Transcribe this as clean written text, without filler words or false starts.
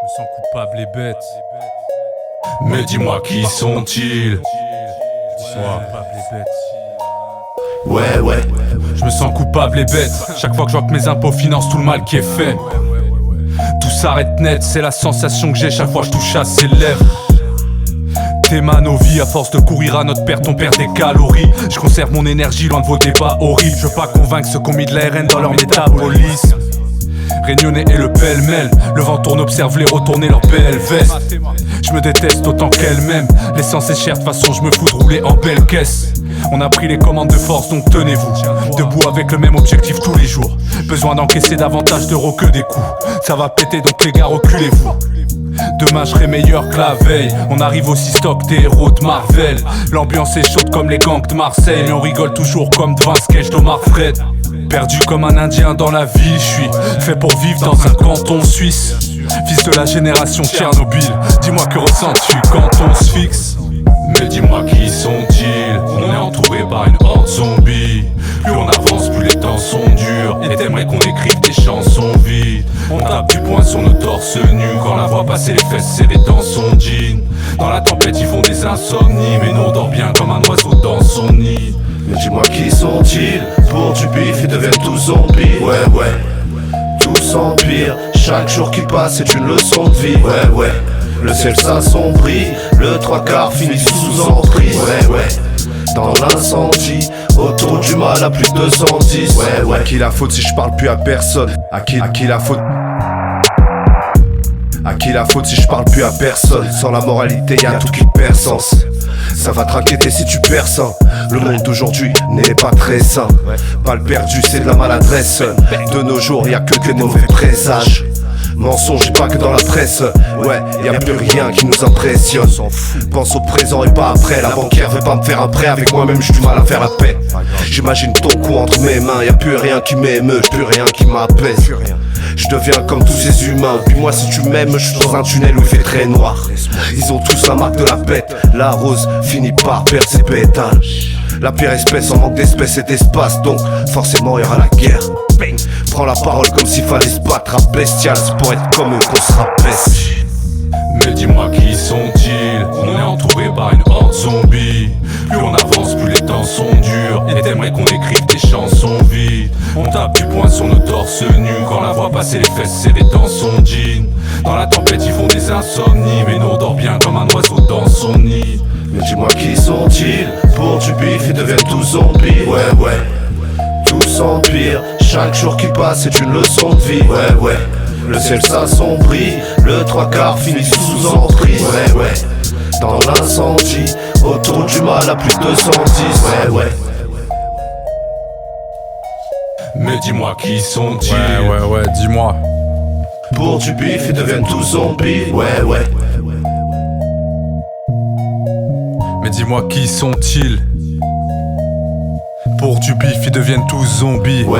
Je me sens coupable et bête. Mais dis-moi qui sont-ils? Dis-moi, coupable et bête. Ouais. Je me sens coupable et bête. Chaque fois que je vois que mes impôts financent tout le mal qui est fait. Tout s'arrête net, c'est la sensation que j'ai chaque fois que je touche à ses lèvres. Tes mains, nos vies, à force de courir à notre perte, on perd des calories. Je conserve mon énergie loin de vos débats horribles. Je veux pas convaincre ceux qui ont mis de l'ARN dans leur métabolisme. Réunionnais et le pêle-mêle. Le vent tourne, observe les retourner leur belle veste. Je me déteste autant qu'elle-même. L'essence est chère, de façon je me fous de rouler en belle caisse. On a pris les commandes de force, donc tenez-vous. Debout avec le même objectif tous les jours. Besoin d'encaisser davantage d'euros que des coups. Ça va péter, donc les gars, reculez-vous. Demain je serai meilleur que la veille. On arrive aussi stock des héros de Marvel. L'ambiance est chaude comme les gangs de Marseille. Mais on rigole toujours comme devant un sketch d'Omar Fred. Perdu comme un indien dans la ville, je suis fait pour vivre dans un canton suisse. Fils de la génération Tchernobyl. Dis-moi que ressens-tu quand on se fixe? Mais dis-moi qui sont-ils? On est entouré par une horde zombie. Plus on avance, plus les temps sont durs. Et t'aimerais qu'on écrive des chansons vides. On tape du poing sur nos torses nus. Quand la voit passer les fesses serrées dans son jean. Dans la tempête ils font des insomnies. Mais nous on dort bien comme un oiseau dans son nid. Mais dis-moi qui sont-ils? Pour du bif ils deviennent tous zombies. Ouais, tous empire. Chaque jour qui passe est une leçon de vie. Ouais, le ciel s'assombrit. Le trois quarts finit sous emprise. Ouais, dans l'incendie. Autour du mal à plus de 210. Ouais, à qui la faute si je parle plus à personne? À qui la faute? À qui la faute si je parle plus à personne? Sans la moralité y'a tout qui perd sens. Ça va t'inquiéter si tu perds ça. Le monde d'aujourd'hui n'est pas très sain. Pas le perdu, c'est de la maladresse. De nos jours y'a que des mauvais présages. Mensonge pas que dans la presse. Ouais, y'a plus rien qui nous impressionne. Pense au présent et pas après. La banquière veut pas me faire un prêt. Avec moi-même j'ai du mal à faire la paix. J'imagine ton cou entre mes mains. Y'a plus rien qui m'émeut, plus rien qui m'apaise. Je deviens comme tous ces humains. Puis moi si tu m'aimes, je suis dans un tunnel où il fait très noir. Ils ont tous la marque de la bête. La rose finit par perdre ses pétales. La pire espèce en manque d'espèce et d'espace. Donc forcément il y aura la guerre. Prends la parole comme s'il fallait se battre à bestial. C'est pour être comme eux qu'on se rabaisse. Mais dis-moi qui sont-ils? On est entouré par une horde zombie. Plus on avance, plus les temps sont durs. Et t'aimerais qu'on écrive des chansons vides. On tape du poing sur nos torses nus. Quand la voit passer les fesses serrées dans son jean. Dans la tempête ils font des insomnies. Mais nous on dort bien comme un oiseau dans son nid. Mais dis-moi qui sont-ils? Pour du bif ils deviennent tous zombies. Ouais, tous empire. Chaque jour qui passe est une leçon de vie. Ouais, le ciel s'assombrit. Le trois quarts finit sous emprise. Ouais, dans l'incendie. Autour du mal à plus de 210. Ouais. Mais dis-moi qui sont-ils? Ouais, dis-moi. Pour du bif ils deviennent tous zombies. Ouais. Mais dis-moi qui sont-ils? Pour du bif ils deviennent tous zombies. Ouais.